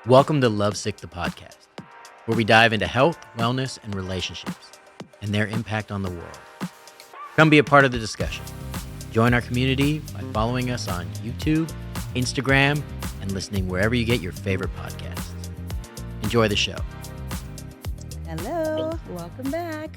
Welcome to Lovesick, the podcast, where we dive into health, wellness, and relationships and their impact on the world. Come be a part of the discussion. Join our community by following us on YouTube, Instagram, and listening wherever you get your favorite podcasts. Enjoy the show. Hello, welcome back.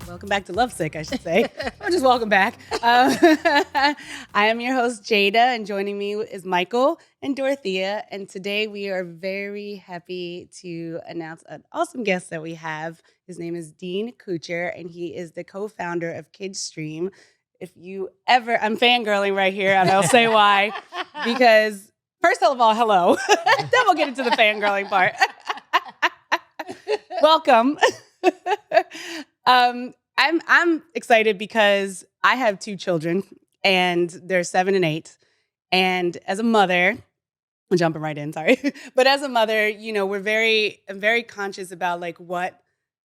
Welcome back to Lovesick, I should say. Or just welcome back. I am your host, Jada, and joining me is Michael and Dorothea. And today we are very happy to announce an awesome guest that we have. His name is Dean KOOCHER, and he is the co-founder of Kidstream. If you ever, I'm fangirling right here, and I'll say why. Because first of all, hello. Then we'll get into the fangirling part. Welcome. I'm excited because I have two children, and they're 7 and 8. And as a mother, I'm jumping right in, sorry. But as a mother, I'm very conscious about like what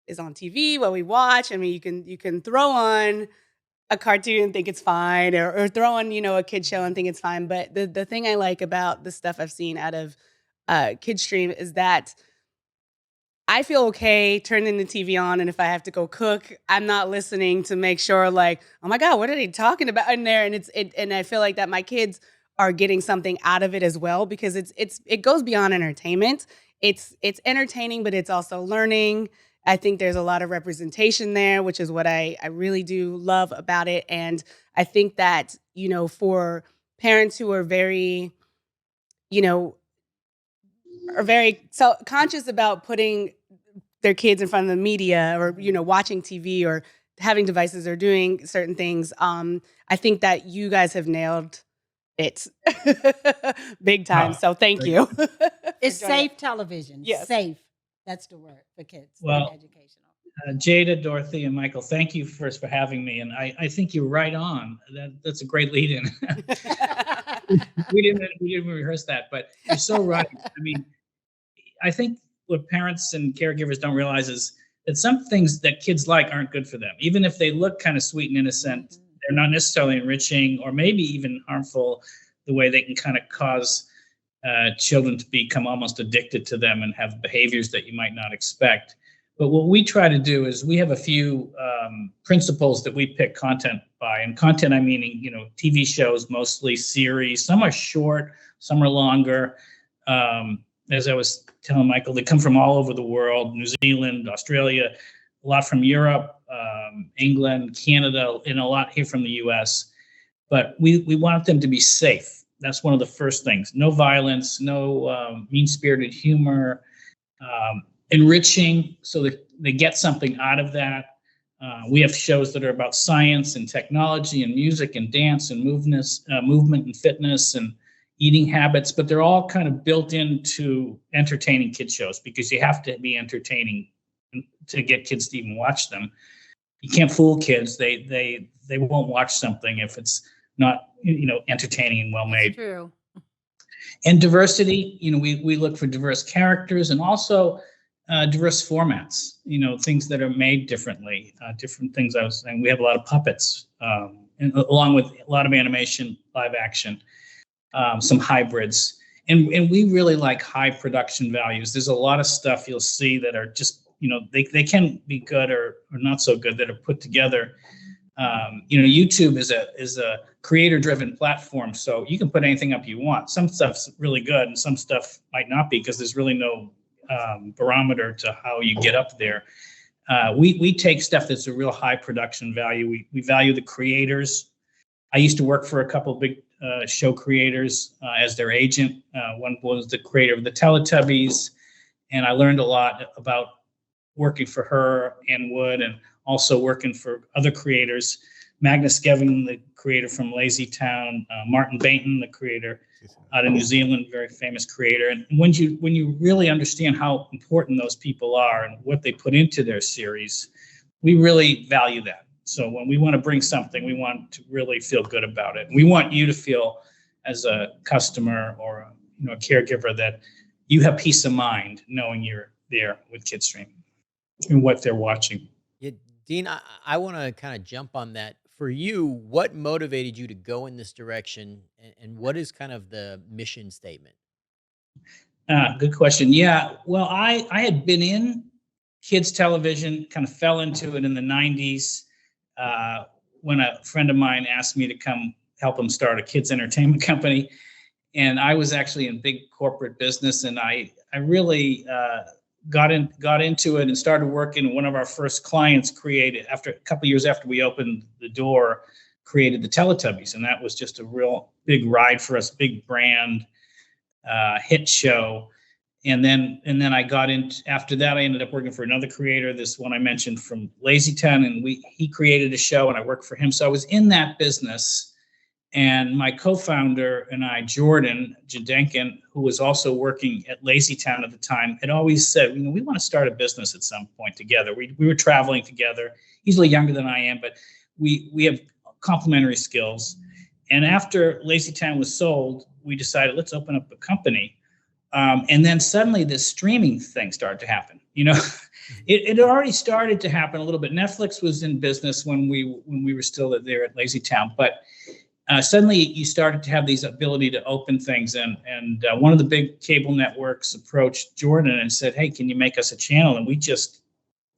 is on TV, what we watch. I mean, you can throw on a cartoon and think it's fine, or throw on, a kid show and think it's fine. But the thing I like about the stuff I've seen out of Kidstream is that I feel okay turning the TV on, and if I have to go cook, I'm not listening to make sure, like, oh my God, what are they talking about in there? And and I feel like that my kids are getting something out of it as well, because it goes beyond entertainment. It's entertaining, but it's also learning. I think there's a lot of representation there, which is what I really do love about it. And I think that, for parents who are very, are very conscious about putting their kids in front of the media, or watching TV or having devices or doing certain things, I think that you guys have nailed it big time. So thank you. It's safe television. Yes. Safe. That's the word for kids. Well, and educational. Jada, Dorothy, and Michael, thank you first for having me. And I think you're right on. That's a great lead in. we didn't rehearse that, but you're so right. I mean, I think what parents and caregivers don't realize is that some things that kids like aren't good for them. Even if they look kind of sweet and innocent, they're not necessarily enriching or maybe even harmful, the way they can kind of cause children to become almost addicted to them and have behaviors that you might not expect. But what we try to do is we have a few principles that we pick content by. And content, I meaning, TV shows, mostly series. Some are short, some are longer. As I was telling Michael, they come from all over the world: New Zealand, Australia, a lot from Europe, England, Canada, and a lot here from the US. But we want them to be safe. That's one of the first things. No violence, no mean-spirited humor, enriching, so that they get something out of that. We have shows that are about science and technology and music and dance and movement and fitness and eating habits, but they're all kind of built into entertaining kids shows, because you have to be entertaining to get kids to even watch them. You can't fool kids. They won't watch something if it's not, entertaining and well made. True. And diversity, we look for diverse characters, and also diverse formats, things that are made differently, different things. I was saying, we have a lot of puppets, and along with a lot of animation, live action, some hybrids. And we really like high production values. There's a lot of stuff you'll see that are just, they can be good or not so good, that are put together. YouTube is a creator-driven platform, so you can put anything up you want. Some stuff's really good, and some stuff might not be, because there's really no barometer to how you get up there. We take stuff that's a real high production value. We value the creators. I used to work for a couple of big show creators as their agent. One was the creator of the Teletubbies, and I learned a lot about working for her, Ann Wood, and also working for other creators. Magnus Gevin, the creator from Lazy Town, Martin Bainton, the creator out of New Zealand, very famous creator. And when you really understand how important those people are and what they put into their series, we really value that. So when we want to bring something, we want to really feel good about it. We want you to feel, as a customer or a caregiver, that you have peace of mind knowing you're there with Kidstream and what they're watching. Yeah, Dean, I want to kind of jump on that. For you, what motivated you to go in this direction, and what is kind of the mission statement? Good question. Yeah, well, I had been in kids television, kind of fell into it in the 90s when a friend of mine asked me to come help him start a kids entertainment company. And I was actually in big corporate business, and I really got into it and started working. One of our first clients created, after a couple of years after we opened the door, created the Teletubbies, and that was just a real big ride for us, big brand, hit show. And then I got in. After that, I ended up working for another creator, this one I mentioned from LazyTown, and he created a show, and I worked for him. So I was in that business. And my co-founder and I, Jordan Jadenkin, who was also working at LazyTown at the time, had always said, we want to start a business at some point together. We were traveling together. He's a little younger than I am, but we have complementary skills. And after LazyTown was sold, we decided, let's open up a company. And then suddenly this streaming thing started to happen. It had already started to happen a little bit. Netflix was in business when we were still there at LazyTown, but suddenly you started to have these ability to open things. And one of the big cable networks approached Jordan and said, hey, can you make us a channel? And we just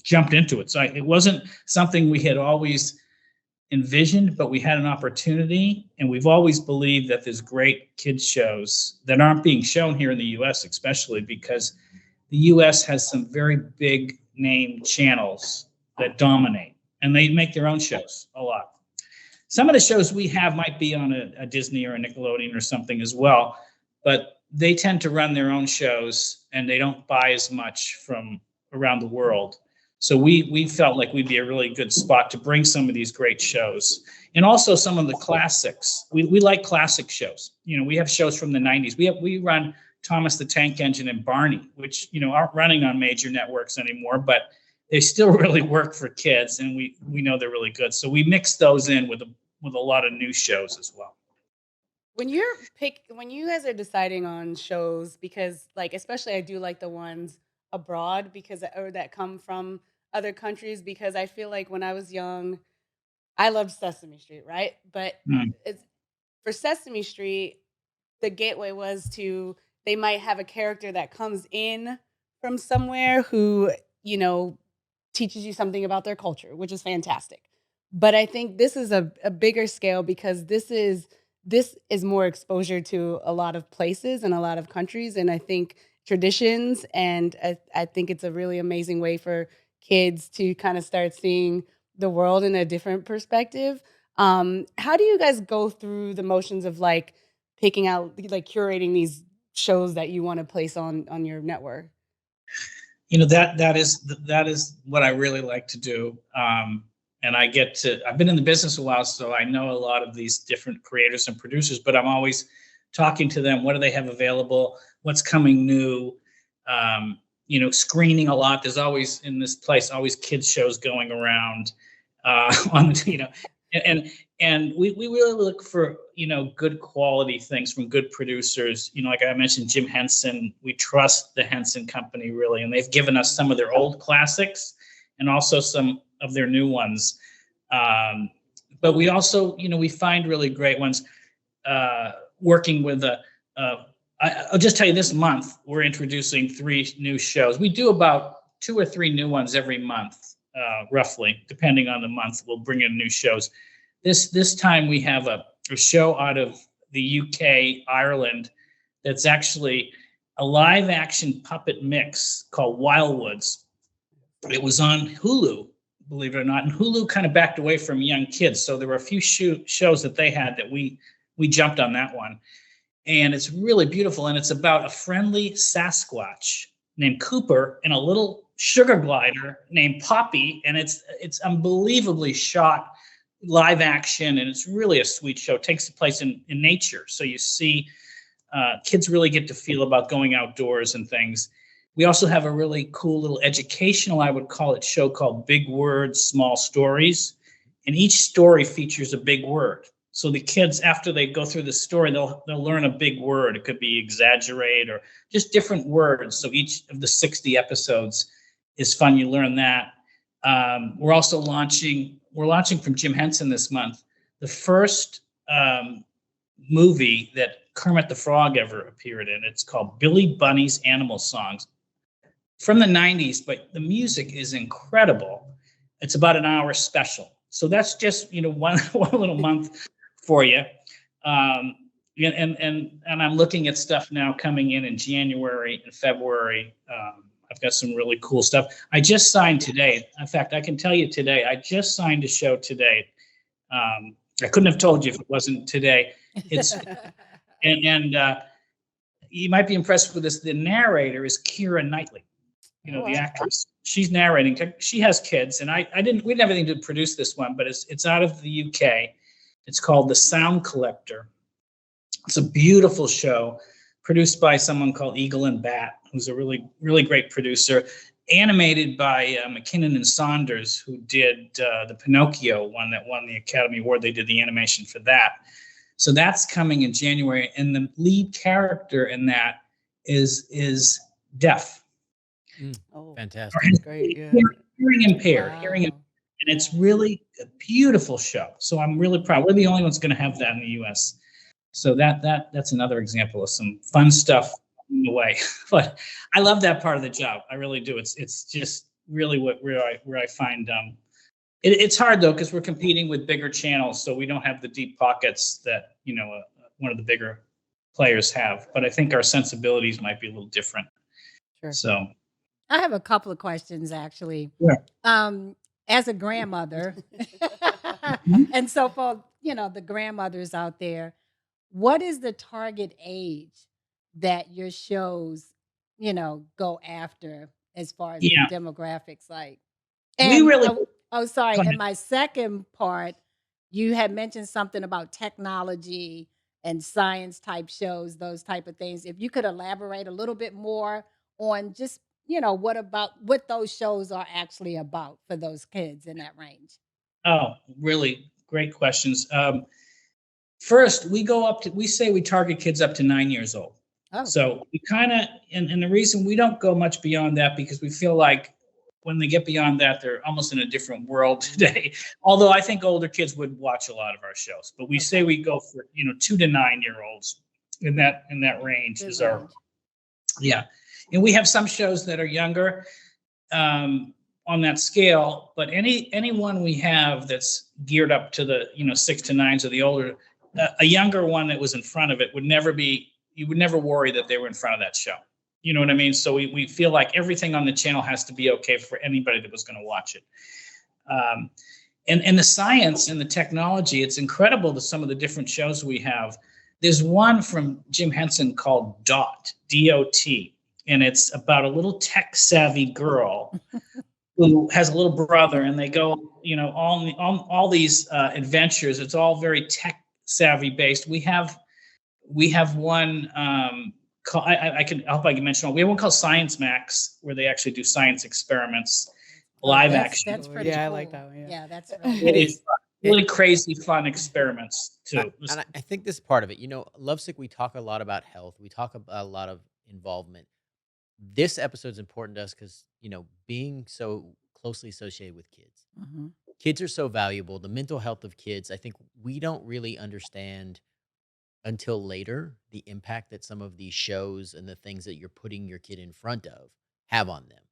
jumped into it. So it wasn't something we had always envisioned, but we had an opportunity. And we've always believed that there's great kids shows that aren't being shown here in the US, especially because the US has some very big name channels that dominate, and they make their own shows a lot. Some of the shows we have might be on a Disney or a Nickelodeon or something as well, but they tend to run their own shows and they don't buy as much from around the world. So we felt like we'd be a really good spot to bring some of these great shows, and also some of the classics. We like classic shows. We have shows from the 90s. We run Thomas the Tank Engine and Barney, which aren't running on major networks anymore, but they still really work for kids, and we know they're really good. So we mix those in with a lot of new shows as well. When you guys are deciding on shows, because especially I do like the ones abroad or that come from other countries, because I feel like when I was young, I loved Sesame Street, right? But for Sesame Street, the gateway was they might have a character that comes in from somewhere who, teaches you something about their culture, which is fantastic. But I think this is a bigger scale, because this is more exposure to a lot of places and a lot of countries, and I think traditions, and I think it's a really amazing way for kids to kind of start seeing the world in a different perspective. How do you guys go through the motions of picking out, curating these shows that you want to place on your network? That is what I really like to do. And I've been in the business a while, so I know a lot of these different creators and producers, but I'm always talking to them. What do they have available? What's coming new? Screening a lot. There's always, in this place, always kids shows going around and we really look for, good quality things from good producers. Like I mentioned, Jim Henson, we trust the Henson Company really, and they've given us some of their old classics and also some of their new ones. But we also, we find really great ones working with I'll just tell you, this month, we're introducing 3 new shows. We do about 2 or 3 new ones every month, roughly, depending on the month. We'll bring in new shows. This time we have a show out of the UK, Ireland, that's actually a live action puppet mix called Wildwoods. It was on Hulu, believe it or not, and Hulu kind of backed away from young kids. So there were a few shows that they had that we jumped on that one. And it's really beautiful, and it's about a friendly Sasquatch named Cooper and a little sugar glider named Poppy, and it's unbelievably shot live action, and it's really a sweet show. It takes place in nature, so you see kids really get to feel about going outdoors and things. We also have a really cool little educational, I would call it, show called Big Words, Small Stories, and each story features a big word. So the kids, after they go through the story, they'll learn a big word. It could be exaggerate or just different words. So each of the 60 episodes is fun. You learn that. We're also launching from Jim Henson this month, the first movie that Kermit the Frog ever appeared in. It's called Billy Bunny's Animal Songs, from the 90s, but the music is incredible. It's about an hour special. So that's just, one little month for you. And I'm looking at stuff now coming in January and February. I've got some really cool stuff. I just signed today. In fact, I can tell you today, I just signed a show today. I couldn't have told you if it wasn't today. It's and you might be impressed with this. The narrator is Keira Knightley, the actress. She's narrating. She has kids, and we didn't have anything to produce this one, but it's out of the UK. It's called The Sound Collector. It's a beautiful show produced by someone called Eagle and Bat, who's a really, really great producer, animated by McKinnon and Saunders, who did the Pinocchio one that won the Academy Award. They did the animation for that. So that's coming in January. And the lead character in that is deaf. Oh, fantastic. Great. Yeah. Hearing impaired. Wow. And it's really a beautiful show. So I'm really proud. We're the only ones going to have that in the U.S. So that's another example of some fun stuff in the way. But I love that part of the job. I really do. It's just really where I find it's hard though, because we're competing with bigger channels, so we don't have the deep pockets that one of the bigger players have. But I think our sensibilities might be a little different. Sure. So I have a couple of questions actually. Yeah. As a grandmother, and so for the grandmothers out there, what is the target age that your shows, go after as far as the demographics like? We really. Sorry. Go ahead. And my second part, you had mentioned something about technology and science type shows, those type of things. If you could elaborate a little bit more on just, what those shows are actually about for those kids in that range. Oh, really great questions. First, we say we target kids up to 9 years old. Oh. So we kind of, and the reason we don't go much beyond that, because we feel like when they get beyond that, they're almost in a different world today. Although I think older kids would watch a lot of our shows, but we say we go for 2 to 9 year olds in that range is our, yeah. And we have some shows that are younger on that scale, but anyone we have that's geared up to the 6 to 9s or the older, a younger one that was in front of it you would never worry that they were in front of that show. You know what I mean? So we feel like everything on the channel has to be okay for anybody that was going to watch it. And the science and the technology, it's incredible to some of the different shows we have. There's one from Jim Henson called DOT, D-O-T, and it's about a little tech-savvy girl who has a little brother, and they go, all these adventures. It's all very tech-savvy based. We have one. I hope I can mention one. We have one called Science Max, where they actually do science experiments, live action. That's pretty cool. I like that one. Yeah, that's It is really crazy fun experiments too. And I think this is part of it. Lovesick, we talk a lot about health. We talk about a lot of involvement. This episode is important to us because, being so closely associated with kids. Mm-hmm. Kids are so valuable. The mental health of kids, I think we don't really understand until later the impact that some of these shows and the things that you're putting your kid in front of have on them.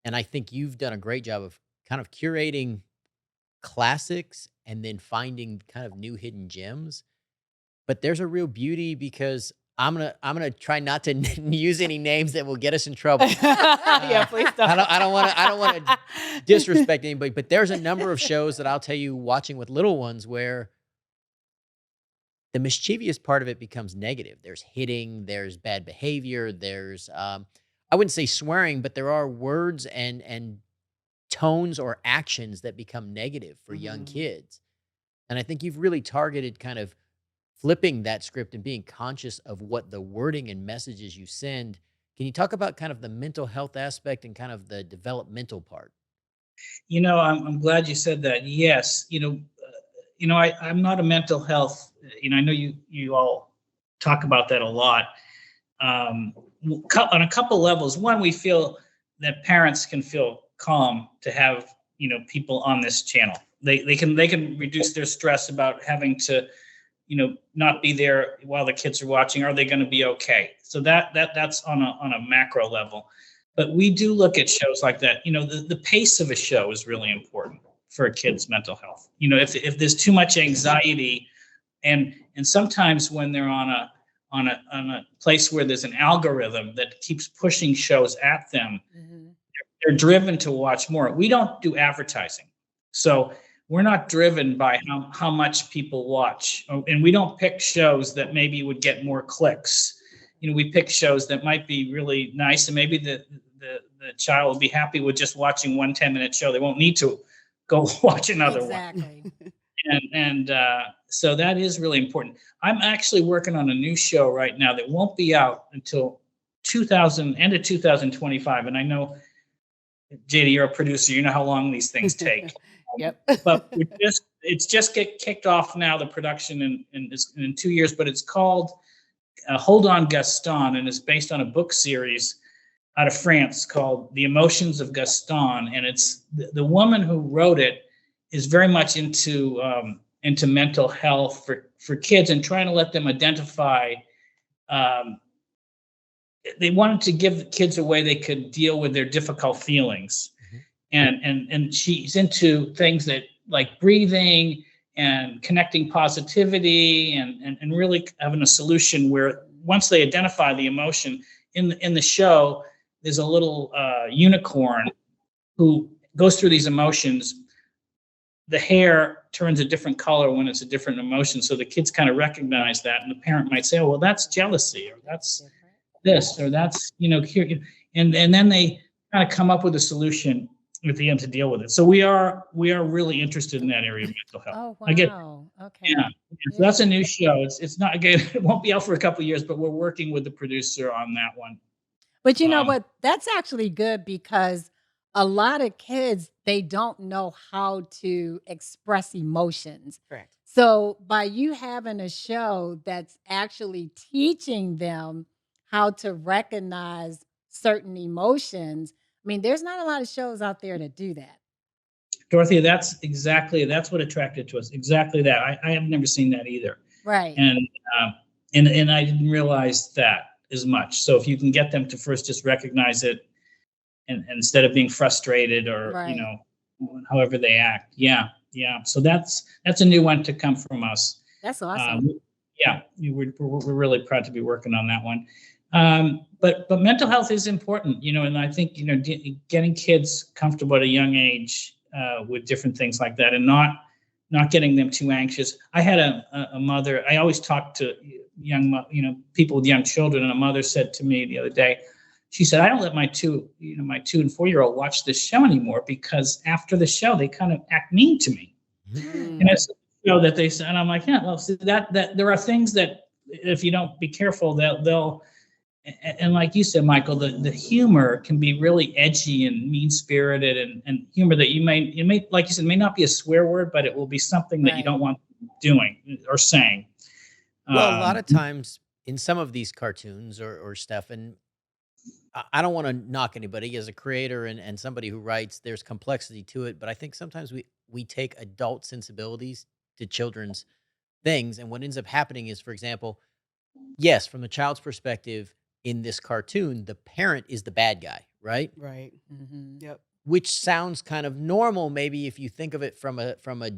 And I think you've done a great job of kind of curating classics and then finding kind of new hidden gems. But there's a real beauty because I'm gonna try not to use any names that will get us in trouble. Yeah, please don't. I don't want to disrespect anybody, but there's a number of shows that I'll tell you watching with little ones where the mischievous part of it becomes negative. There's hitting, there's bad behavior, there's I wouldn't say swearing, but there are words and tones or actions that become negative for young kids. And I think you've really targeted kind of flipping that script and being conscious of what the wording and messages you send. Can you talk about kind of the mental health aspect and kind of the developmental part? I'm glad you said that. Yes. I'm not a mental health, I know you all talk about that a lot. On a couple levels. One, we feel that parents can feel calm to have, people on this channel. They can reduce their stress about having to not be there while the kids are watching? Are they going to be okay? So that's on a macro level. But we do look at shows like that. The pace of a show is really important for a kid's mental health. If there's too much anxiety, and sometimes when they're on a place where there's an algorithm that keeps pushing shows at them, they're driven to watch more. We don't do advertising, so we're not driven by how much people watch, and we don't pick shows that maybe would get more clicks. We pick shows that might be really nice, and maybe the child will be happy with just watching one 10-minute show. They won't need to go watch another one. Exactly. And so that is really important. I'm actually working on a new show right now that won't be out until end of 2025. And I know, JD, you're a producer. You know how long these things take. Yep. But it's just get kicked off now, the production in 2 years. But it's called Hold On Gaston, and it's based on a book series out of France called The Emotions of Gaston. And it's the woman who wrote it is very much into mental health for kids and trying to let them identify. They wanted to give the kids a way they could deal with their difficult feelings. And she's into things that like breathing and connecting positivity and really having a solution where once they identify the emotion in the show, there's a little unicorn who goes through these emotions. The hair turns a different color when it's a different emotion. So the kids kind of recognize that. And the parent might say, oh, well, that's jealousy, or that's this, or that's, here. And then they kind of come up with a solution at the end to deal with it. So we are really interested in that area of mental health. Oh, wow. Okay. Yeah. So that's a new show. It's not, again, it won't be out for a couple of years, but we're working with the producer on that one. But you know what? That's actually good because a lot of kids, they don't know how to express emotions. Correct. So by you having a show that's actually teaching them how to recognize certain emotions, I mean, there's not a lot of shows out there that do that. Dorothea, that's what attracted to us. Exactly that. I have never seen that either. Right. And I didn't realize that as much. So if you can get them to first just recognize it, and instead of being frustrated or Right. however they act, yeah. So that's a new one to come from us. That's awesome. We're really proud to be working on that one. But mental health is important, and I think getting kids comfortable at a young age with different things like that, and not getting them too anxious. I had a mother. I always talk to people with young children, and a mother said to me the other day, she said, I don't let my 2 and 4-year-old watch this show anymore because after the show they kind of act mean to me. And it's that they said, and I'm like, yeah, well, see, that there are things that if you don't be careful, they'll and like you said, Michael, the humor can be really edgy and mean-spirited and humor that you may, like you said, may not be a swear word, but it will be something that you don't want doing or saying. Well, a lot of times in some of these cartoons or stuff, and I don't want to knock anybody as a creator and somebody who writes, there's complexity to it, but I think sometimes we take adult sensibilities to children's things. And what ends up happening is, for example, yes, from the child's perspective, in this cartoon, the parent is the bad guy, right? Right. Yep. Which sounds kind of normal, maybe if you think of it from a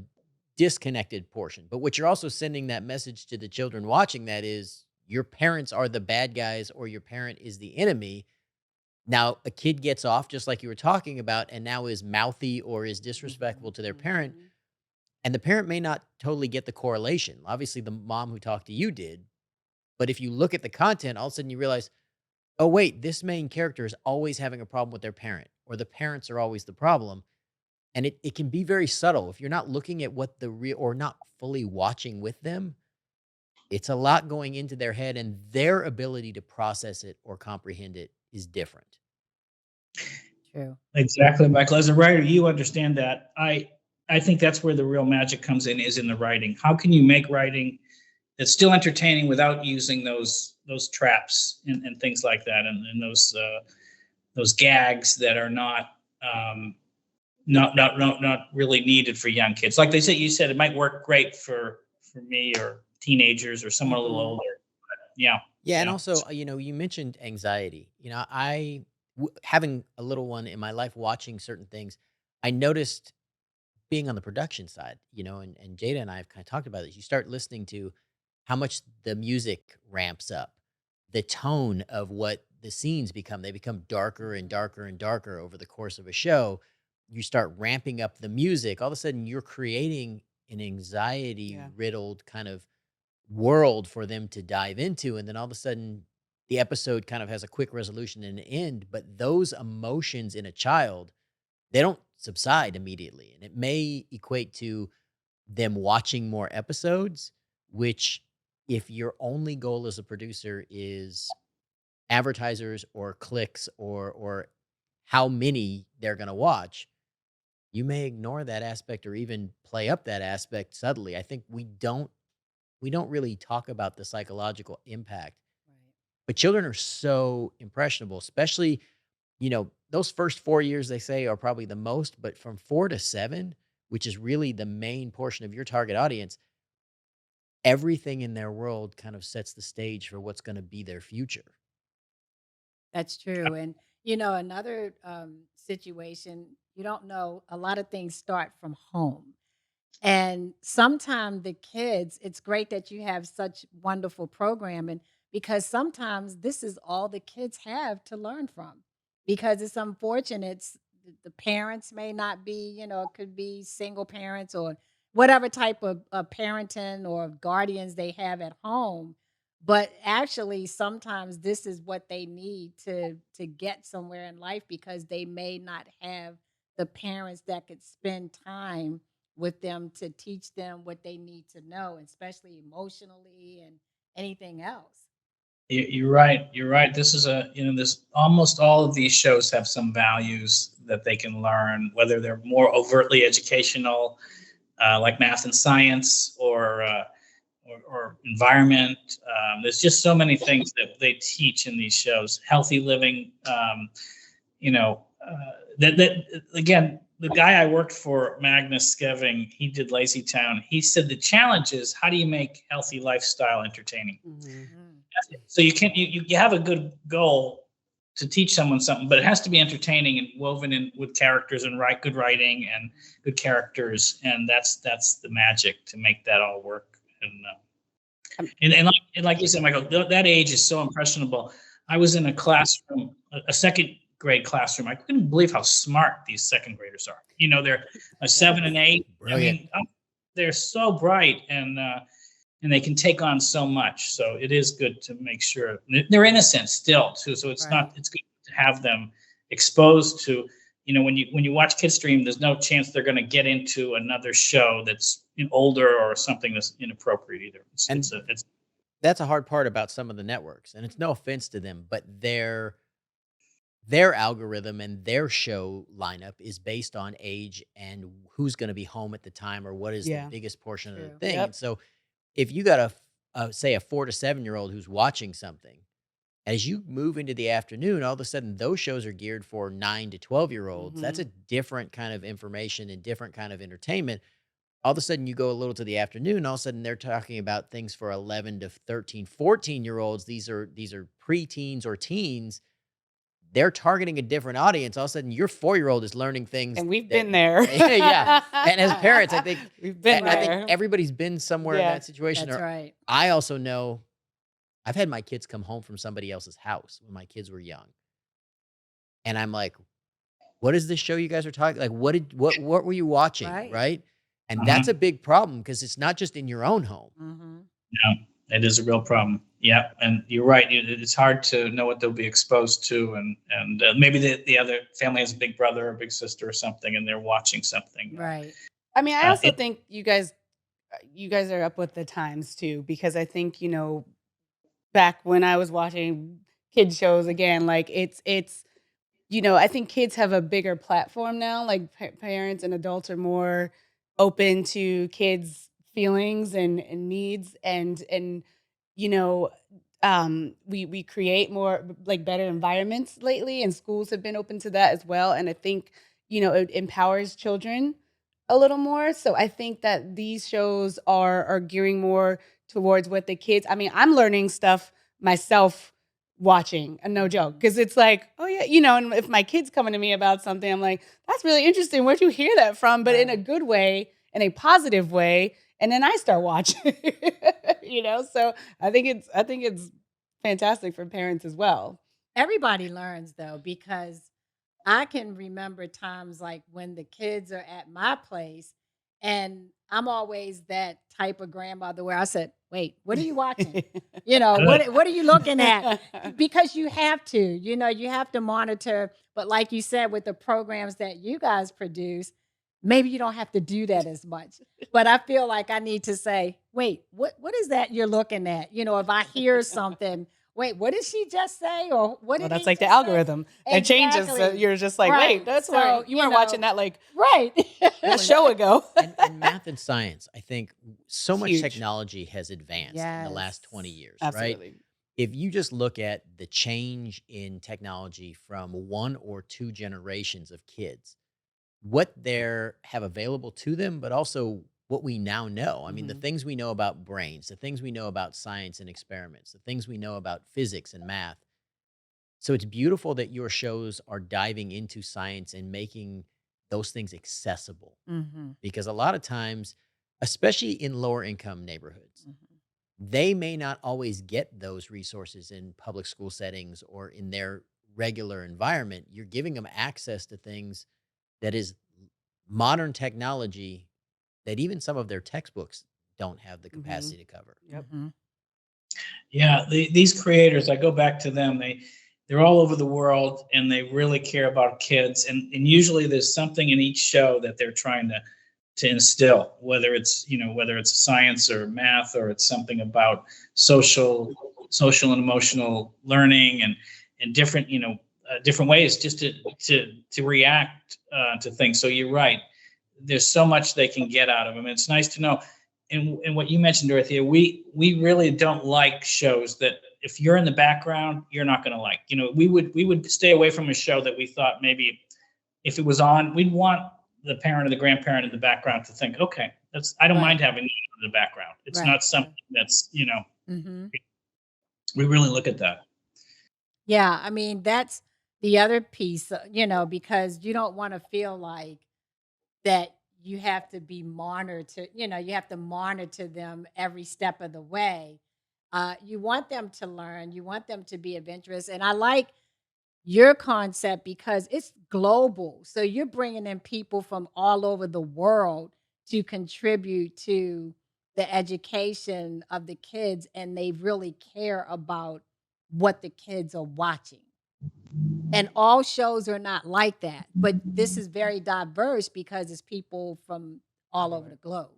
disconnected portion. But what you're also sending that message to the children watching that is your parents are the bad guys or your parent is the enemy. Now, a kid gets off, just like you were talking about, and now is mouthy or is disrespectful to their parent. And the parent may not totally get the correlation. Obviously, the mom who talked to you did. But if you look at the content, all of a sudden you realize, oh, wait, this main character is always having a problem with their parent, or the parents are always the problem. And it can be very subtle. If you're not looking at what or not fully watching with them, it's a lot going into their head, and their ability to process it or comprehend it is different. True. Exactly, Michael. As a writer, you understand that. I think that's where the real magic comes in, is in the writing. How can you make writing that's still entertaining without using those traps and things like that, and those gags that are not really needed for young kids. Like you said, it might work great for me or teenagers or someone a little Mhm. older. But yeah, Yeah, and yeah. also, you mentioned anxiety. Having a little one in my life, watching certain things, I noticed being on the production side, and Jada and I have kind of talked about this. You start listening to how much the music ramps up, the tone of what the scenes become. They become darker and darker and darker over the course of a show. You start ramping up the music. All of a sudden, you're creating an anxiety Yeah. riddled kind of world for them to dive into. And then all of a sudden, the episode kind of has a quick resolution and an end. But those emotions in a child, they don't subside immediately. And it may equate to them watching more episodes, which, if your only goal as a producer is advertisers or clicks or how many they're going to watch, you may ignore that aspect or even play up that aspect subtly. I think we don't really talk about the psychological impact, Right. but children are so impressionable, especially, those first 4 years they say are probably the most, but from 4 to 7, which is really the main portion of your target audience, everything in their world kind of sets the stage for what's going to be their future. That's true. And, another situation, you don't know, a lot of things start from home. And sometimes the kids, it's great that you have such wonderful programming because sometimes this is all the kids have to learn from. Because it's unfortunate, the parents may not be, it could be single parents or whatever type of parenting or guardians they have at home. But actually, sometimes this is what they need to get somewhere in life because they may not have the parents that could spend time with them to teach them what they need to know, especially emotionally and anything else. You're right. You're right. This is this almost all of these shows have some values that they can learn, whether they're more overtly educational, like math and science, or environment. There's just so many things that they teach in these shows. Healthy living. That again, the guy I worked for, Magnus Skeving, he did Lazy Town. He said the challenge is how do you make healthy lifestyle entertaining? Mhm. Mm. So you have a good goal to teach someone something, but it has to be entertaining and woven in with characters and good writing and good characters, and that's the magic to make that all work. And Um, like you said, Michael, that age is so impressionable. I was in a classroom, a second grade classroom. I couldn't believe how smart these second graders are. They're a 7 and 8. I Brilliant. mean, they're so bright and they can take on so much. So it is good to make sure they're innocent still too. So Right. it's good to have them exposed to, when you watch Kidstream, there's no chance they're going to get into another show that's older or something that's inappropriate either. And It's that's a hard part about some of the networks. And it's no offense to them, but their algorithm and their show lineup is based on age and who's going to be home at the time or what is the yeah. biggest portion of the True. thing. Yep. And so if you got say a 4 to 7 year old who's watching something, as you move into the afternoon, all of a sudden those shows are geared for 9 to 12 year olds. That's a Mhm. different kind of information and different kind of entertainment. All of a sudden you go a little to the afternoon, all of a sudden they're talking about things for 11 to 13, 14 year olds. These are preteens or teens. They're targeting a different audience. All of a sudden your 4 year old is learning things And we've that been there. yeah. And as parents, I think We've been I think there. everybody's been somewhere in Yeah. that situation. That's Or right. I also know I've had my kids come home from somebody else's house when my kids were young. And I'm like, what is this show you guys are talking? Like, what were you watching? Right. Right. And uh-huh. that's a big problem because it's not just in your own home. Mm-hmm. Yeah, it is a real problem. Yeah, and you're right. It's hard to know what they'll be exposed to, and maybe the other family has a big brother or big sister or something, and they're watching something. Right. I mean, I also It, think you guys are up with the times too, because I think, back when I was watching kid shows again, like it's I think kids have a bigger platform now. Like parents and adults are more open to kids' feelings and needs, and you know, we create more like better environments lately, and schools have been open to that as well. And I think it empowers children a little more. So I think that these shows are gearing more towards what the kids. I mean, I'm learning stuff myself watching, and no joke, because it's like, oh yeah, and if my kid's coming to me about something, I'm like, that's really interesting. Where'd you hear that from? But in a good way, in a positive way, and then I start watching. So I think it's fantastic for parents as well. Everybody learns though, because I can remember times like when the kids are at my place, and I'm always that type of grandmother where I said, "Wait, what are you watching? What are you looking at?" Because you have to, you have to monitor. But like you said, with the programs that you guys produce, maybe you don't have to do that as much. But I feel like I need to say, "Wait, what is that you're looking at?" If I hear something, wait, what did she just say? Or what Well, did that's he like the just say? algorithm that changes. So Exactly. you're just like, Right. wait, that's where So, you weren't watching that like right. a show ago. And math and science, I think so much Huge. technology has advanced in the last 20 Yes. years, right? Absolutely. If you just look at the change in technology from one or two generations of kids, what they have available to them, but also what we now know. I mean, the Mhm. things we know about brains, the things we know about science and experiments, the things we know about physics and math. So it's beautiful that your shows are diving into science and making those things accessible, Mm-hmm. because a lot of times, especially in lower income neighborhoods, Mm-hmm. they may not always get those resources in public school settings or in their regular environment. You're giving them access to things that is modern technology that even some of their textbooks don't have the Mhm. capacity to cover. Yep. Mm-hmm. Yeah, these creators, I go back to them. They're all over the world, and they really care about kids. And usually there's something in each show that they're trying to instill, whether it's science or math, or it's something about social and emotional learning, and different different ways just to react to things. So you're right. There's so much they can get out of them. And it's nice to know. And what you mentioned, Dorothea, we really don't like shows that if you're in the background, you're not going to like. We would stay away from a show that we thought maybe if it was on, we'd want the parent or the grandparent in the background to think, okay, I don't mind Right. having that in the background. It's Right. not something that's Mm-hmm. we really look at that. Yeah, I mean, that's the other piece, because you don't want to feel like that you have to be monitored, you have to monitor them every step of the way. You want them to learn, you want them to be adventurous. And I like your concept because it's global. So you're bringing in people from all over the world to contribute to the education of the kids, and they really care about what the kids are watching. And all shows are not like that, but this is very diverse because it's people from all over the globe.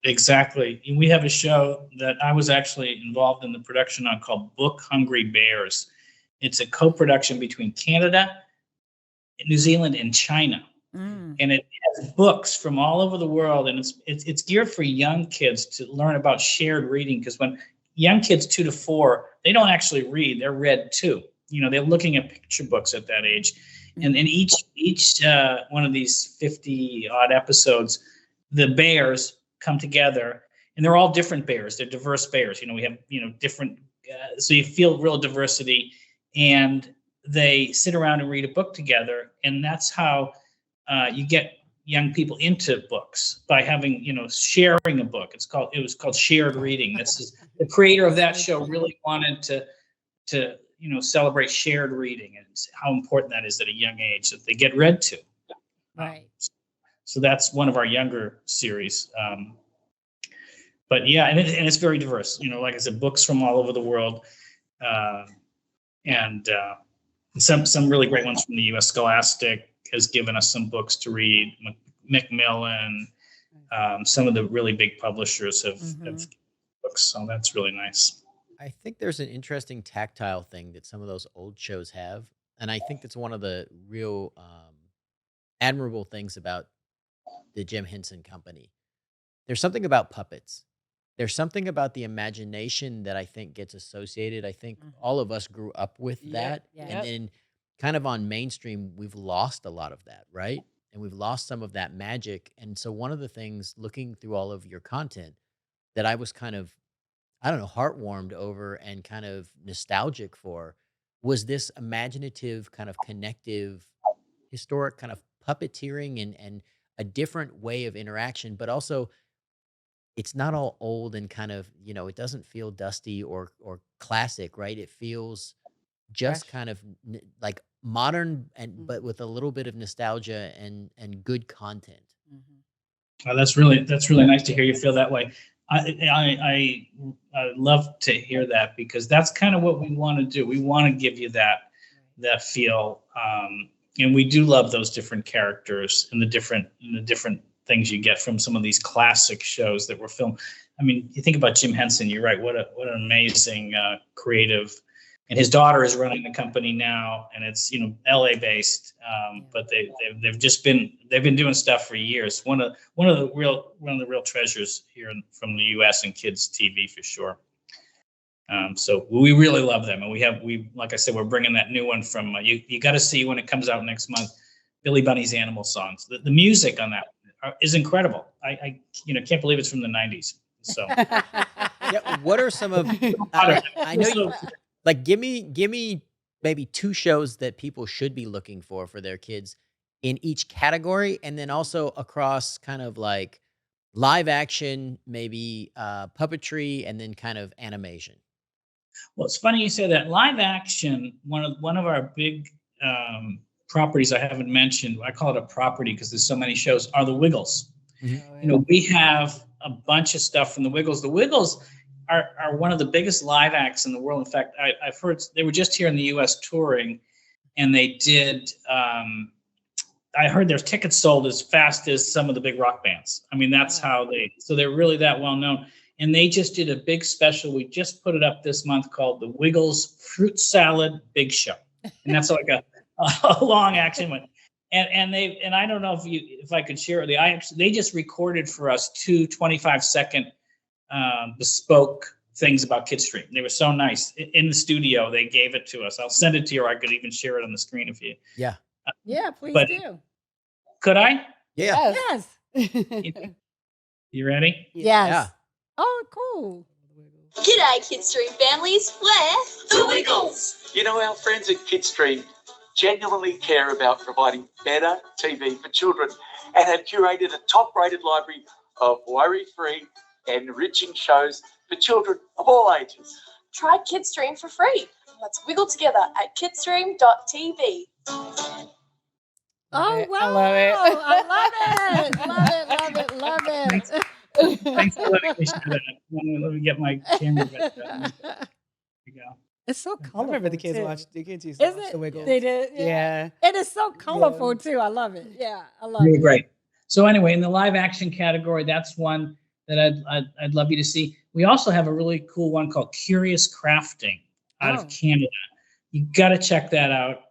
Exactly. And we have a show that I was actually involved in the production on called Book Hungry Bears. It's a co-production between Canada, New Zealand, and China. Mm. And it has books from all over the world, and it's geared for young kids to learn about shared reading, because when young kids 2 to 4, they don't actually read, they're read to. They're looking at picture books at that age. And in each one of these 50 odd episodes, the bears come together, and they're all different bears. They're diverse bears. We have different, so you feel real diversity, and they sit around and read a book together, and that's how you get young people into books, by having sharing a book. It was called shared reading. This is the creator of that show really wanted to celebrate shared reading, and how important that is at a young age, that they get read to. Right. So that's one of our younger series. But yeah, and it's very diverse. Like I said, books from all over the world, and some really great ones from the U.S. Scholastic has given us some books to read. Macmillan, some of the really big publishers have books, so that's really nice. I think there's an interesting tactile thing that some of those old shows have. And I think that's one of the real admirable things about the Jim Henson Company. There's something about puppets. There's something about the imagination that I think gets associated. I think all of us grew up with that. Yeah. And then kind of on mainstream, we've lost a lot of that, right? And we've lost some of that magic. And so one of the things, looking through all of your content, that I was kind of I don't know, heartwarmed over and kind of nostalgic for was this imaginative, kind of connective, historic kind of puppeteering and a different way of interaction, but also it's not all old and kind of, it doesn't feel dusty or classic, right? It feels just Fresh. kind of like modern and Mhm. but with a little bit of nostalgia and good content. Mhm. That's really nice to hear you feel that way. I love to hear that because that's kind of what we want to do. We want to give you that feel, and we do love those different characters and the different things you get from some of these classic shows that were filmed. I mean, you think about Jim Henson. You're right. What an amazing creative. And his daughter is running the company now, and it's LA based, but they've been doing stuff for years. One of the real treasures here from the U.S. and kids TV for sure. So we really love them, and we like I said, we're bringing that new one from you got to see when it comes out next month. Billy Bunny's Animal Songs. The music on that is incredible. I can't believe it's from the '90s. So Yeah, what are some of I know you like give me maybe two shows that people should be looking for their kids in each category, and then also across kind of like live action, maybe puppetry, and then kind of animation. Well, it's funny you say that. Live action, one of our big properties I haven't mentioned. I call it a property because there's so many shows. Are the Wiggles? Mhm. Oh, We have a bunch of stuff from the Wiggles. The Wiggles are one of the biggest live acts in the world. In fact, I've heard they were just here in the U.S. touring, and they did. I heard their tickets sold as fast as some of the big rock bands. I mean, that's Wow. so they're really that well known. And they just did a big special. We just put it up this month called the Wiggles Fruit Salad Big Show. And that's like a long action one. And I don't know if I could share it. They just recorded for us two 25-second bespoke things about Kidstream. They were so nice. In the studio, they gave it to us. I'll send it to you, or I could even share it on the screen if you. Yeah. Yeah, please But do. could I? Yeah. Yes. You ready? Yes. Yeah. Oh, cool. G'day, Kidstream families. We're the Wiggles. You know, our friends at Kidstream genuinely care about providing better TV for children and have curated a top-rated library of worry-free and enriching shows for children of all ages. Try Kidstream for free. Let's wiggle together at kidstream.tv. Oh, it. wow. I love it. I love it. Love it. Thanks for letting me share that. Let me get my camera back. There we go. It's so I colorful. remember the kids too. watched. The kids used to Isn't watch it? the Wiggles. They did. Yeah. It is so colorful too. I love it. Yeah, I love Really it. great. So anyway, in the live action category, that's one that I'd love you to see. We also have a really cool one called Curious Crafting out of Canada. You got to check that out.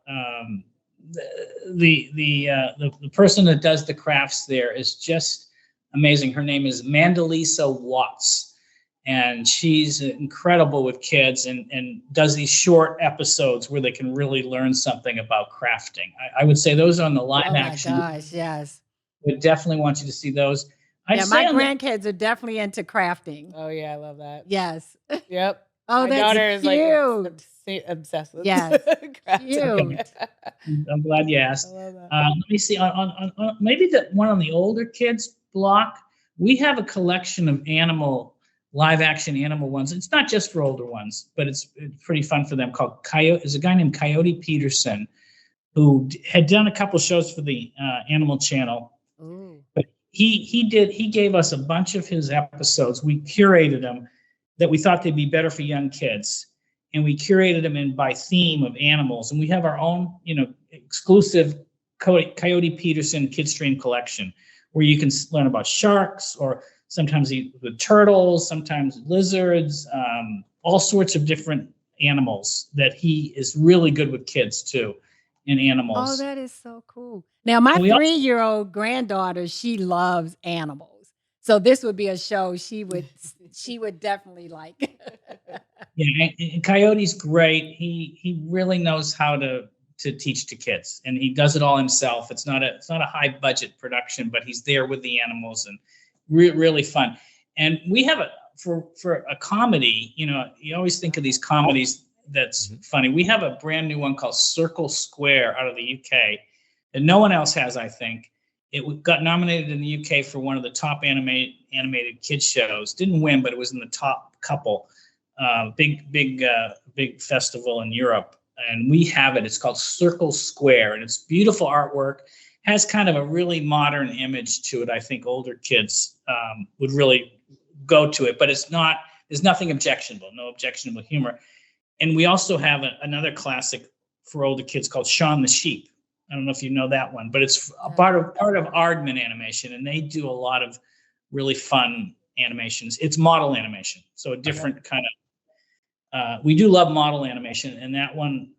The person that does the crafts there is just amazing. Her name is Mandalisa Watts, and she's incredible with kids and does these short episodes where they can really learn something about crafting. I would say those are on the live action. Oh my gosh, yes. Would definitely want you to see those. Yeah, my grandkids are definitely into crafting. Oh yeah, I love that. Yes. Yep. Oh, My that's daughter is cute. like obsessed with Yes. crafting. Cute. I'm glad you asked. I love that. Let me see on maybe the one on the older kids block. We have a collection of live action animal ones. It's not just for older ones, but it's pretty fun for them. Called Coyote. There's a guy named Coyote Peterson who had done a couple shows for the Animal Channel. Ooh. But he gave us a bunch of his episodes. We curated them that we thought they'd be better for young kids, and we curated them by theme of animals. And we have our own, exclusive Coyote Peterson Kidstream collection, where you can learn about sharks, or sometimes the turtles, sometimes lizards, all sorts of different animals that he is really good with kids too, in animals. Oh, that is so cool. Now, my We also- 3-year-old granddaughter, she loves animals. So this would be a show she would definitely like. Yeah, and Coyote's great. He really knows how to teach to kids, and he does it all himself. It's not a high budget production, but he's there with the animals, and really fun. And we have for a comedy, you always think of these comedies that's funny. We have a brand new one called Circle Square out of the UK that no one else has, I think. It got nominated in the UK for one of the top animated kids shows. Didn't win, but it was in the top couple. Big festival in Europe. And we have it. It's called Circle Square, and it's beautiful artwork. Has kind of a really modern image to it. I think older kids would really go to it, but there's nothing objectionable, no objectionable humor. And we also have another classic for older kids called Shaun the Sheep. I don't know if you know that one, but it's a part of Aardman Animation, and they do a lot of really fun animations. It's model animation, so a different kind of. We do love model animation, and that one,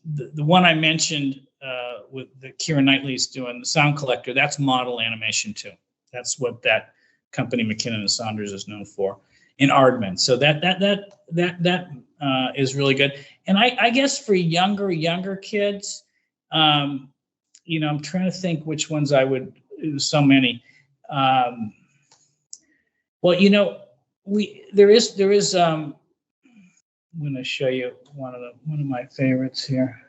the one I mentioned with the Keira Knightley's doing, the Sound Collector, that's model animation too. That's what that company McKinnon and Saunders is known for in Aardman. So that is really good. And I guess for younger kids, I'm trying to think which ones I would. There's so many. There is. I'm going to show you one of my favorites here.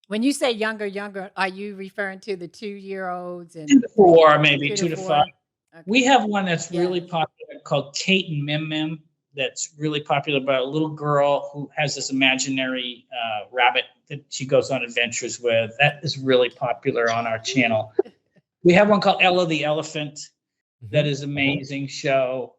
When you say younger, are you referring to the 2-year-olds and 2 to 4, maybe 2 to 5? Okay. We have one that's really popular called Kate and Mim Mim. That's really popular about a little girl who has this imaginary rabbit that she goes on adventures with. That is really popular on our channel. We have one called Ella the Elephant. That is an amazing show.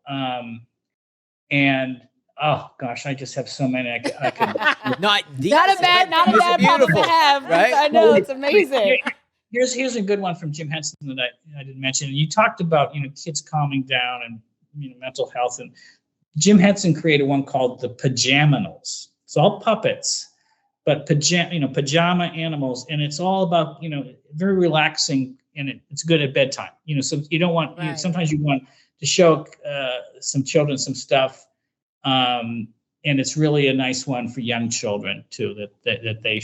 And oh gosh, I just have so many. I could. Not a bad problem to have, right? I know, it's amazing. Here's a good one from Jim Henson that I didn't mention. And you talked about kids calming down and mental health, and Jim Henson created one called the Pajamanals. It's all puppets, but pajama animals, and it's all about very relaxing, and it's good at bedtime. So you don't want sometimes you want to show some children some stuff. And it's really a nice one for young children too that they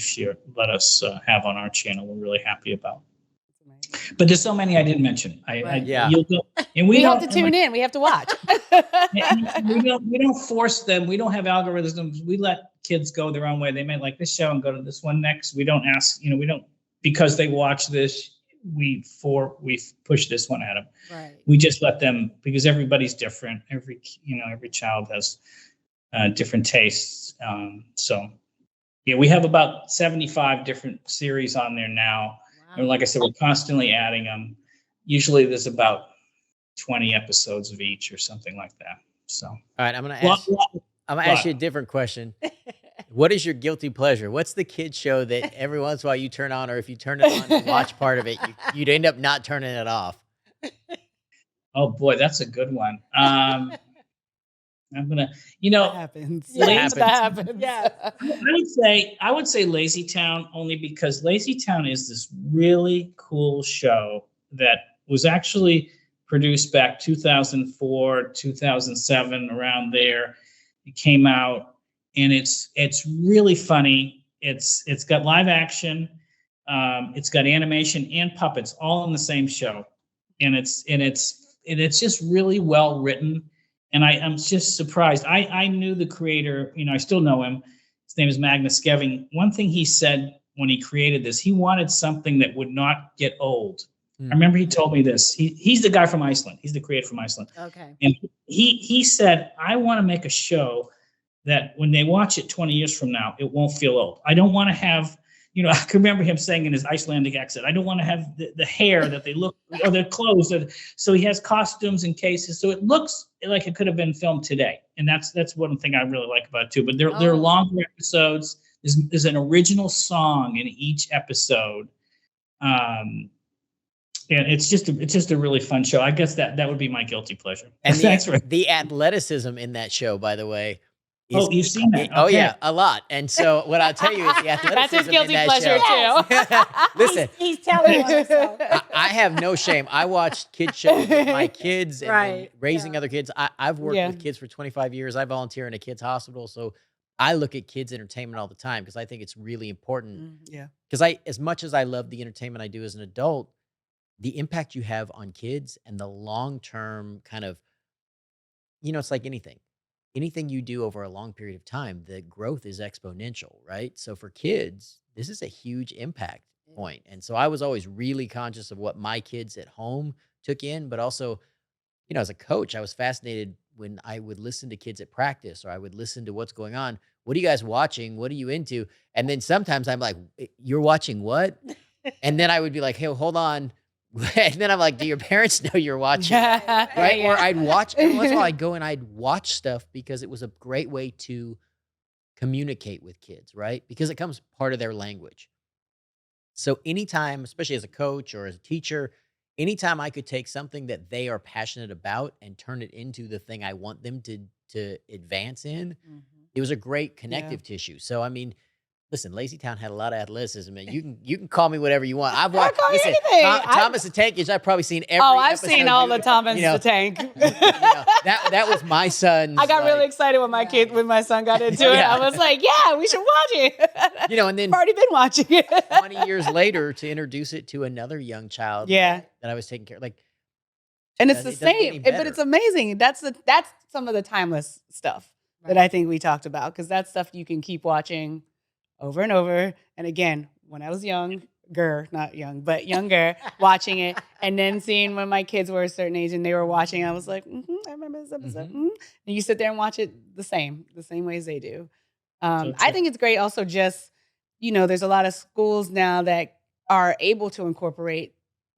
let us have on our channel. We're really happy about. But there's so many I didn't mention. And we have to tune in. We have to watch. we don't force them. We don't have algorithms. We let kids go their own way. They may like this show and go to this one next. We don't ask. We don't, because they watch this. We push this one at them. Right. We just let them, because everybody's different. Every child has different tastes. We have about 75 different series on there now. Wow. And like I said, we're constantly adding them. Usually there's about 20 episodes of each or something like that. So, all right, I'm going to ask you a different question. What is your guilty pleasure? What's the kid show that every once in a while you turn on, or if you turn it on and watch part of it, you'd end up not turning it off? Oh boy, that's a good one. I'm gonna, that happens. That happens. Yeah. I would say Lazy Town, only because Lazy Town is this really cool show that was actually produced back 2004, 2007, around there. It came out. And it's really funny. It's got live action, it's got animation and puppets all in the same show, and it's just really well written. And I'm just surprised. I knew the creator. I still know him. His name is Magnus Skeving. One thing he said when he created this, he wanted something that would not get old. I remember he told me this. He's the guy from Iceland. He's the creator from Iceland. Okay. And he said, I want to make a show that when they watch it 20 years from now, it won't feel old. I don't want to have, I can remember him saying in his Icelandic accent, I don't want to have the hair that they look, or their clothes. So he has costumes and cases. So it looks like it could have been filmed today. And that's one thing I really like about it too. But there are longer episodes. There's an original song in each episode. And it's just a really fun show. I guess that would be my guilty pleasure. And the athleticism in that show, by the way. You've seen that? Okay. Oh yeah, a lot. And so what I'll tell you is the athleticism that's his guilty in that pleasure show. too. Listen, he's telling himself. I have no shame. I watched kid shows with my kids and raising other kids. I've worked with kids for 25 years. I volunteer in a kids hospital, so I look at kids entertainment all the time because I think it's really important. Because as much as I love the entertainment I do as an adult, the impact you have on kids and the long-term kind of it's like anything. Anything you do over a long period of time, the growth is exponential, right? So for kids, this is a huge impact point. And so I was always really conscious of what my kids at home took in, but also, as a coach, I was fascinated when I would listen to kids at practice, or I would listen to what's going on. What are you guys watching? What are you into? And then sometimes I'm like, you're watching what? And then I would be like, hey, hold on. And then I'm like, do your parents know you're watching? Right? Or I'd watch, every once in a while I'd go and I'd watch stuff because it was a great way to communicate with kids, right? Because it comes part of their language. So anytime, especially as a coach or as a teacher, anytime I could take something that they are passionate about and turn it into the thing I want them to advance in, it was a great connective tissue. So I mean, listen, Lazy Town had a lot of athleticism, and you can call me whatever you want. I've watched. Listen, Thomas the Tank Engine. I've probably seen every. Oh, I've episode, seen all the Thomas the Tank. that was my son's. I got really excited when my son got into it. I was like, yeah, we should watch it. And then I've already been watching it. 20 years later, to introduce it to another young child. Yeah. That I was taking care of, and it's the same, but it's amazing. That's some of the timeless stuff that I think we talked about, because that's stuff you can keep watching over and over. And again, when I was younger, watching it, and then seeing when my kids were a certain age and they were watching, I was like, I remember this episode. And you sit there and watch it the same way as they do. I think it's great also just, there's a lot of schools now that are able to incorporate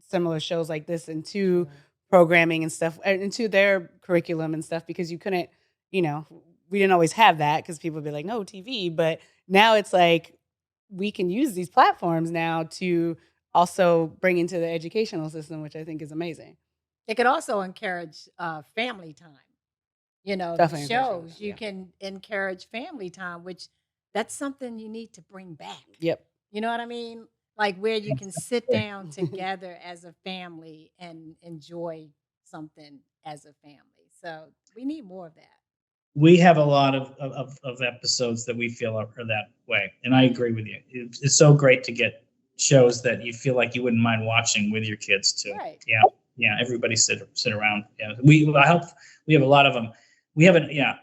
similar shows like this into programming and stuff, into their curriculum and stuff, because you couldn't, we didn't always have that because people would be like, no, TV. But now it's like we can use these platforms now to also bring into the educational system, which I think is amazing. It could also encourage family time. Definitely shows you can encourage family time, which that's something you need to bring back. Yep. You know what I mean? Like where you can sit down together as a family and enjoy something as a family. So we need more of that. We have a lot of episodes that we feel are that way. And I agree with you. It's so great to get shows that you feel like you wouldn't mind watching with your kids too. Right. Yeah. Yeah. Everybody sit around. Yeah. I hope we have a lot of them. We haven't. Yeah.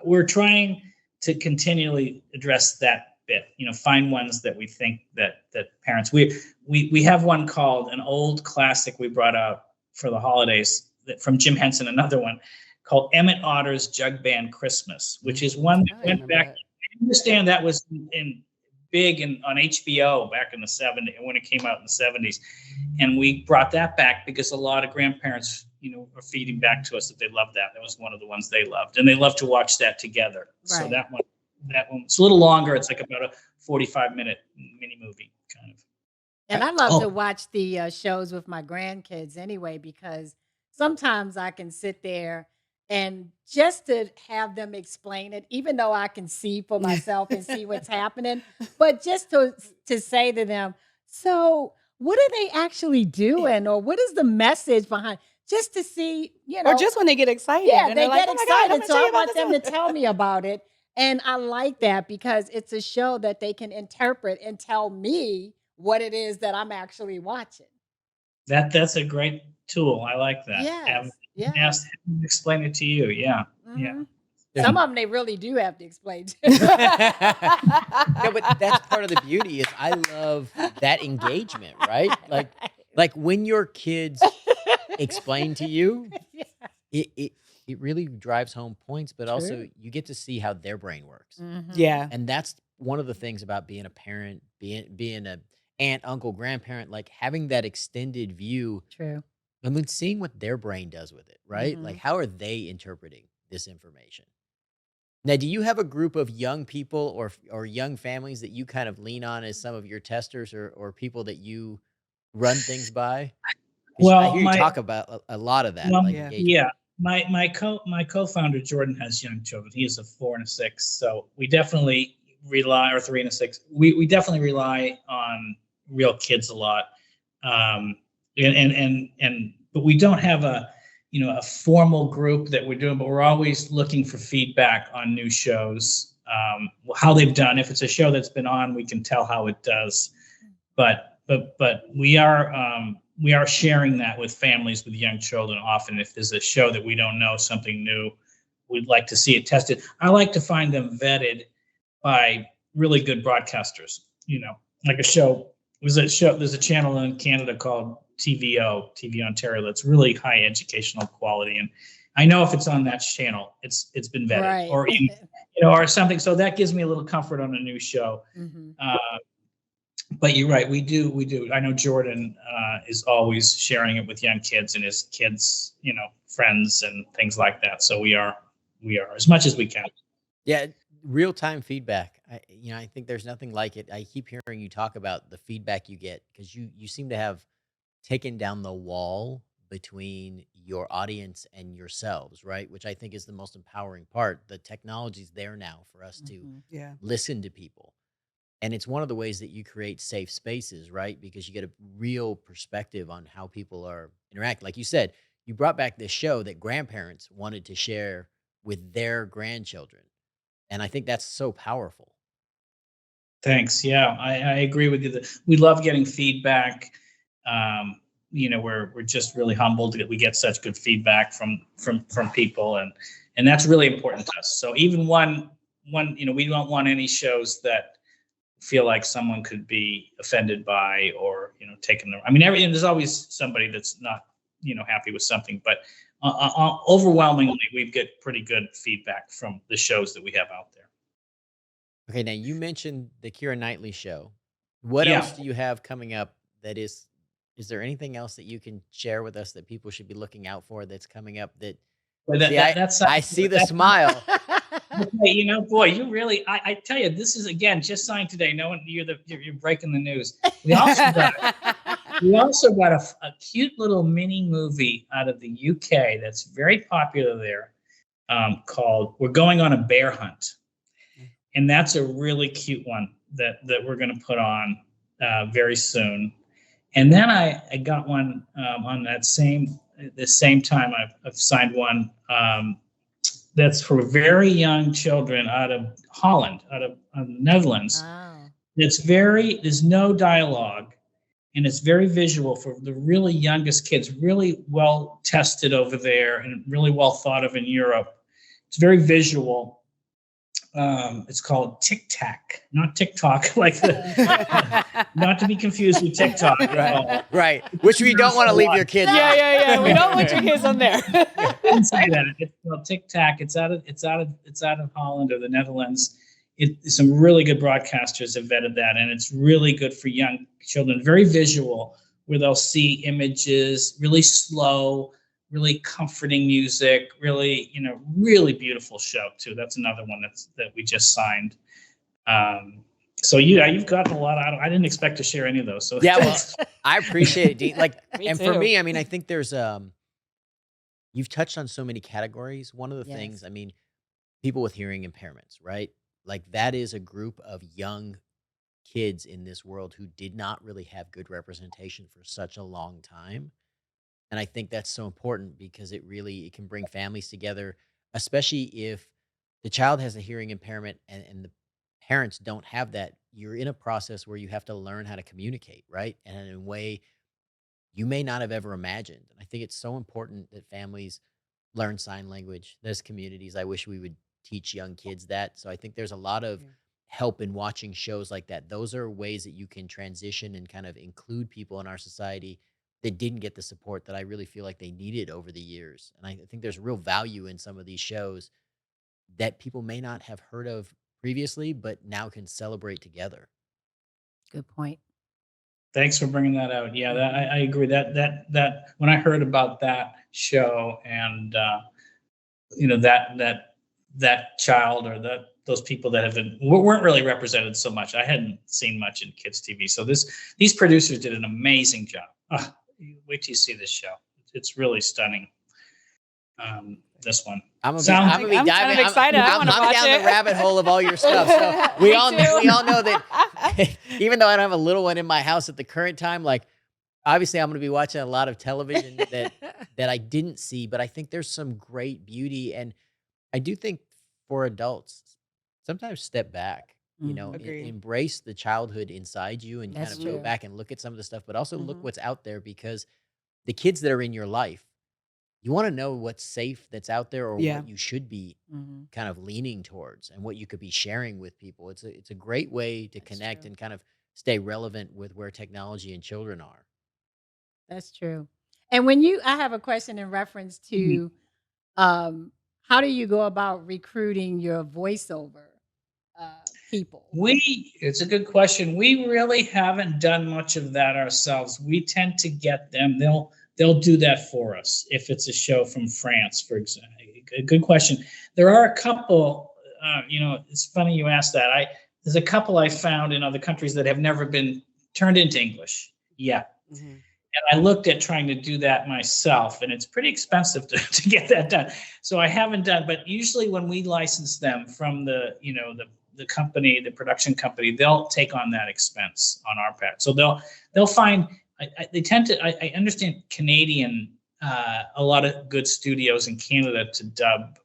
We're trying to continually address that bit, find ones that we think that parents, we have one called an old classic we brought out for the holidays from Jim Henson, another one called Emmett Otter's Jug Band Christmas, which is one that went back. I understand that was big on HBO back in the 70s, when it came out in the 70s. And we brought that back because a lot of grandparents, were feeding back to us that they loved that. That was one of the ones they loved. And they love to watch that together. Right. So that one, it's a little longer. It's like about a 45-minute mini movie kind of. And I love to watch the shows with my grandkids anyway, because sometimes I can sit there and just to have them explain it, even though I can see for myself and see what's happening, but just to say to them, so what are they actually doing? Or what is the message behind? Just to see, Or just when they get excited. Yeah, and they like, get God, excited. So I want them to tell me about it. And I like that because it's a show that they can interpret and tell me what it is that I'm actually watching. That's a great tool. I like that. Yes. Have them explain it to you. Yeah. Mm-hmm. Yeah. Some of them they really do have to explain to. No, but that's part of the beauty is I love that engagement, right? Like when your kids explain to you, it really drives home points, but also you get to see how their brain works. Mm-hmm. Yeah. And that's one of the things about being a parent, being a aunt, uncle, grandparent, like having that extended view. True. And then seeing what their brain does with it, right? Mm-hmm. Like how are they interpreting this information? Now, do you have a group of young people or young families that you kind of lean on as some of your testers or people that you run things by? Well, I hear you talk about a lot of that. Well, engagement. My co-founder Jordan has young children. He is a 4 and a 6, so we definitely rely, or 3 and a 6. We definitely rely on real kids a lot, but we don't have a formal group that we're doing. But we're always looking for feedback on new shows, how they've done. If it's a show that's been on, we can tell how it does. But we are sharing that with families with young children often. If there's a show that we don't know, something new, we'd like to see it tested. I like to find them vetted by really good broadcasters. Like a show. There's a channel in Canada called TV Ontario that's really high educational quality, and I know if it's on that channel, it's been vetted, Right. or something. So that gives me a little comfort on a new show. Mhm. But you're right, we do. I know Jordan is always sharing it with young kids and his kids, friends and things like that. So we are as much as we can. Yeah, real time feedback. I think there's nothing like it. I keep hearing you talk about the feedback you get because you seem to have taken down the wall between your audience and yourselves, right? Which I think is the most empowering part. The technology's there now for us to Mhm. Yeah. listen to people. And it's one of the ways that you create safe spaces, right? Because you get a real perspective on how people are interacting. Like you said, you brought back this show that grandparents wanted to share with their grandchildren. And I think that's so powerful. Thanks. Yeah, I agree with you. We love getting feedback. We're just really humbled that we get such good feedback from people, and that's really important to us. So even one, we don't want any shows that feel like someone could be offended by or taken the. I mean, there's always somebody that's not happy with something, but overwhelmingly we get pretty good feedback from the shows that we have out there. Okay, now you mentioned the Keira Knightley show. What Yeah. else do you have coming up that is there anything else that you can share with us that people should be looking out for that's coming up that Well, See, I see the smile. Hey, boy, you really. I tell you, this is again just signed today. No one, you're breaking the news. We also got a cute little mini movie out of the UK that's very popular there, called "We're Going on a Bear Hunt," and that's a really cute one that we're going to put on very soon. And then I got one on the same time. I've signed one. That's for very young children out of Holland, out of the Netherlands. Oh. There's no dialogue, and it's very visual for the really youngest kids, really well tested over there and really well thought of in Europe. It's very visual. It's called Tic Tac, not TikTok, not to be confused with TikTok. Right. Which we don't want to leave your kids. Yeah. We don't want your kids on there. I didn't say that. It's called Tic Tac. It's out of Holland or the Netherlands. Some really good broadcasters have vetted that, and it's really good for young children. Very visual, where they'll see images, really slow, really comforting music, really beautiful show too. That's another one that we just signed. So you've gotten a lot out of. I didn't expect to share any of those. So Yeah, well, I appreciate it, Dean. Me and for too. me, I mean, I think there's you've touched on so many categories. One of the things, Yes. I mean, people with hearing impairments, right? Like that is a group of young kids in this world who did not really have good representation for such a long time. And I think that's so important because it can bring families together, especially if the child has a hearing impairment and the parents don't have that. You're in a process where you have to learn how to communicate, right? And in a way you may not have ever imagined. And I think it's so important that families learn sign language. There's communities. I wish we would teach young kids that. So I think there's a lot of help in watching shows like that. Those are ways that you can transition and kind of include people in our society that didn't get the support that I really feel like they needed over the years. And I think there's real value in some of these shows that people may not have heard of previously, but now can celebrate together. Good point. Thanks for bringing that out. Yeah, I agree. That when I heard about that show and that child or those people that weren't really represented so much. I hadn't seen much in kids TV. So these producers did an amazing job. Wait till you see this show. It's really stunning. This one. I'm gonna be diving. kind of excited. I I'm wanna watch down it. the rabbit hole of all your stuff. So we Me all too. know that even though I don't have a little one in my house at the current time, like obviously I'm going to be watching a lot of television that I didn't see, but I think there's some great beauty, and I do think for adults, sometimes step back. Agreed. Embrace the childhood inside you and That's kind of go true. back and look at some of the stuff, but also look Mhm. what's out there because the kids that are in your life, you want to know what's safe that's out there, or Yeah. what you should be Mm-hmm. kind of leaning towards, and what you could be sharing with people. It's a great way to That's connect true. and kind of stay relevant with where technology and children are. That's true. And when I have a question in reference to um, how do you go about recruiting your voiceover people? It's a good question. We really haven't done much of that ourselves. We tend to get them. They'll do that for us if it's a show from France, for example. Good question. There are a couple. It's funny you asked that. There's a couple I found in other countries that have never been turned into English yet. Mm-hmm. And I looked at trying to do that myself, and it's pretty expensive to get that done. So I haven't done, but usually when we license them from the company, the production company, they'll take on that expense on our part. So they'll find, they tend to, I understand Canadian, a lot of good studios in Canada to dub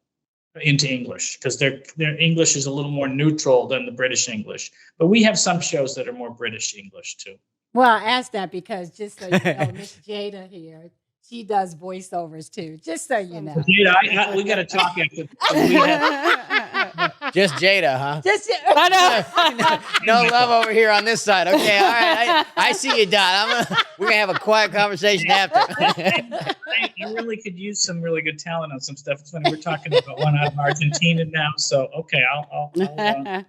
into English, because their English is a little more neutral than the British English. But we have some shows that are more British English too. Well, I asked that because just so you know, Miss Jada here, she does voiceovers too. Just so you know. Jada, we got to talk after. We have, Just Jada, huh? Just No love over here on this side. Okay, all right. I see you, Dot. We're gonna have a quiet conversation after. I really could use some really good talent on some stuff. It's funny, we're talking about one out of Argentina now. So okay, I'll glad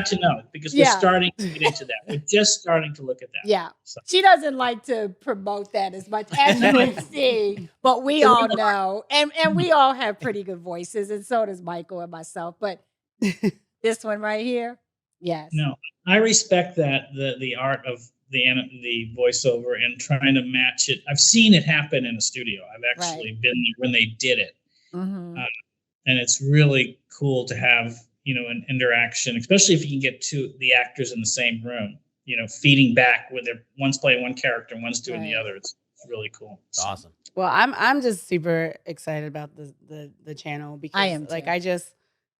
to know, because we're starting to get into that. We're just starting to look at that. Yeah. So. She doesn't like to promote that as much as you can see, but we all know, and we all have pretty good voices, and so does Michael and myself. But this one right here, yes. No, I respect that the art of the voiceover and trying to match it. I've seen it happen in a studio. I've actually been there when they did it, Mm-hmm. And it's really cool to have an interaction, especially if you can get the actors in the same room. Feeding back with one's playing one character and one's doing the other. It's really cool. It's awesome. Well, I'm just super excited about the channel, because I am too.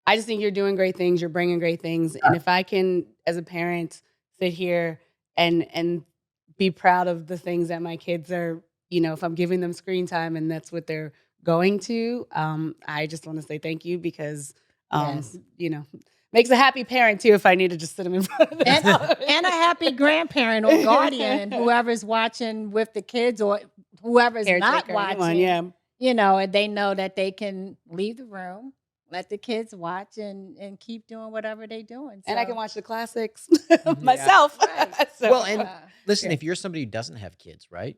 I just think you're doing great things. You're bringing great things, and if I can, as a parent, sit here and be proud of the things that my kids are, if I'm giving them screen time and that's what they're going to, I just want to say thank you, because makes a happy parent too if I need to just sit them in front of them. And a happy grandparent or guardian, and whoever's watching with the kids or whoever's not watching, and they know that they can leave the room, let the kids watch, and keep doing whatever they're doing. So. And I can watch the classics myself. Right. So, Well, and listen, if you're somebody who doesn't have kids, right?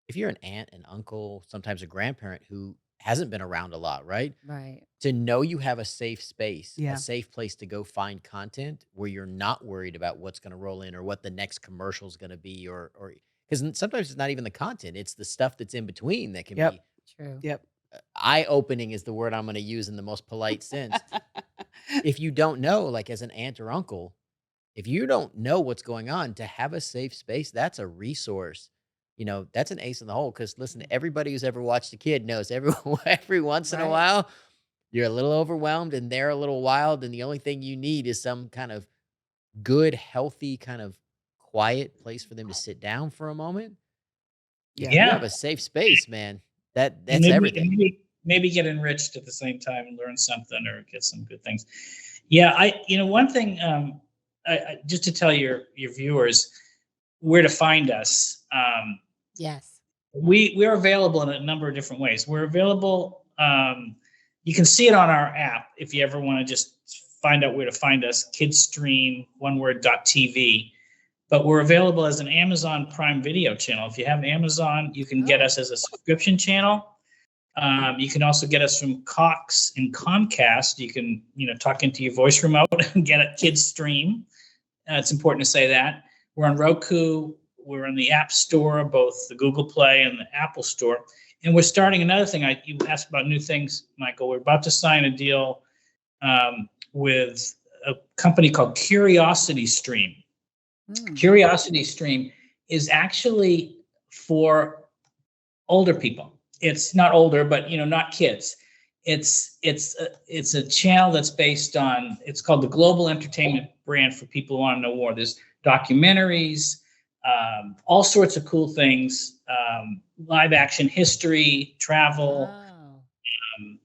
If you're an aunt, an uncle, sometimes a grandparent who hasn't been around a lot, right? Right. To know you have a safe space, Yeah. a safe place to go find content where you're not worried about what's going to roll in or what the next commercial is going to be, or because sometimes it's not even the content, it's the stuff that's in between that can be True. Yep. eye-opening is the word I'm going to use in the most polite sense. If you don't know, like as an aunt or uncle, if you don't know what's going on, to have a safe space, that's a resource. That's an ace in the hole. Because listen, everybody who's ever watched a kid knows every once in a while, you're a little overwhelmed and they're a little wild. And the only thing you need is some kind of good, healthy, kind of quiet place for them to sit down for a moment. Yeah. You have a safe space, man. That's everything. Maybe get enriched at the same time and learn something or get some good things. Yeah, one thing, I just to tell your viewers where to find us. Yes. We're available in a number of different ways. We're available. You can see it on our app if you ever want to just find out where to find us. Kidstream, oneword.tv. But we're available as an Amazon Prime Video channel. If you have Amazon, you can get us as a subscription channel. You can also get us from Cox and Comcast. You can, talk into your voice remote and get a Kidstream. It's important to say that. We're on Roku. We're in the App Store, both the Google Play and the Apple Store. And we're starting another thing. You asked about new things, Michael. We're about to sign a deal with a company called Curiosity Stream. Curiosity Stream is actually for older people. It's not older, but not kids. It's a channel that's based on. It's called the Global Entertainment Brand for people who want to know more. There's documentaries, all sorts of cool things, live action history, travel.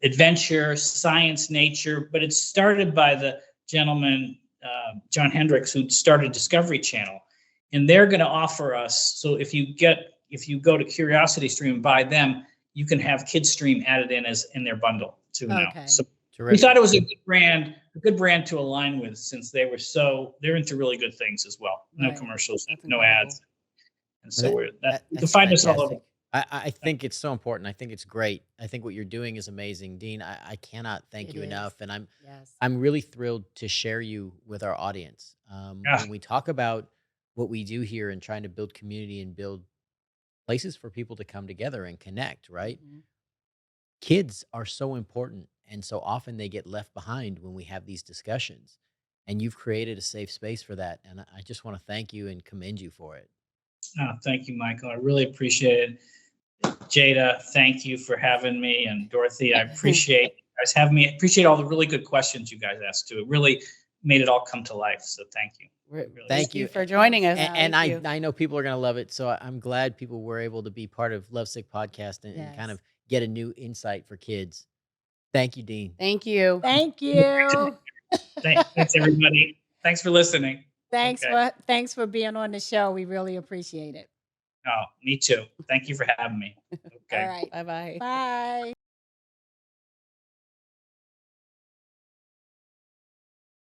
adventure, science, nature, but it started by the gentleman, John Hendricks, who started Discovery Channel. And they're going to offer us, so if you go to Curiosity Stream and buy them, you can have Kidstream added in their bundle too now. Okay. So we Terrific. thought it was a good brand to align with, since they're into really good things as well. No Right. commercials, That's no incredible. ads. And so you can That's find us all over. fantastic. I think it's so important. I think it's great. I think what you're doing is amazing, Dean. I cannot thank It you is. enough, and Yes. I'm really thrilled to share you with our audience. Yeah. When we talk about what we do here and trying to build community and build places for people to come together and connect, right? Mhm. Kids are so important, and so often they get left behind when we have these discussions. And you've created a safe space for that, and I just want to thank you and commend you for it. Oh, thank you, Michael. I really appreciate it. Jada, thank you for having me. And Dorothy, I appreciate you guys having me. I appreciate all the really good questions you guys asked too. It really made it all come to life. So thank you. Really Thank you. for joining us. And Thank you. I know people are going to love it. So I'm glad people were able to be part of Lovesick podcast and kind of get a new insight for kids. Thank you, Dean. Thank you. Thank you. Thanks, everybody. Thanks for listening. Thanks Okay. for being on the show. We really appreciate it. Oh, me too. Thank you for having me. Okay. All right. Bye-bye. Bye.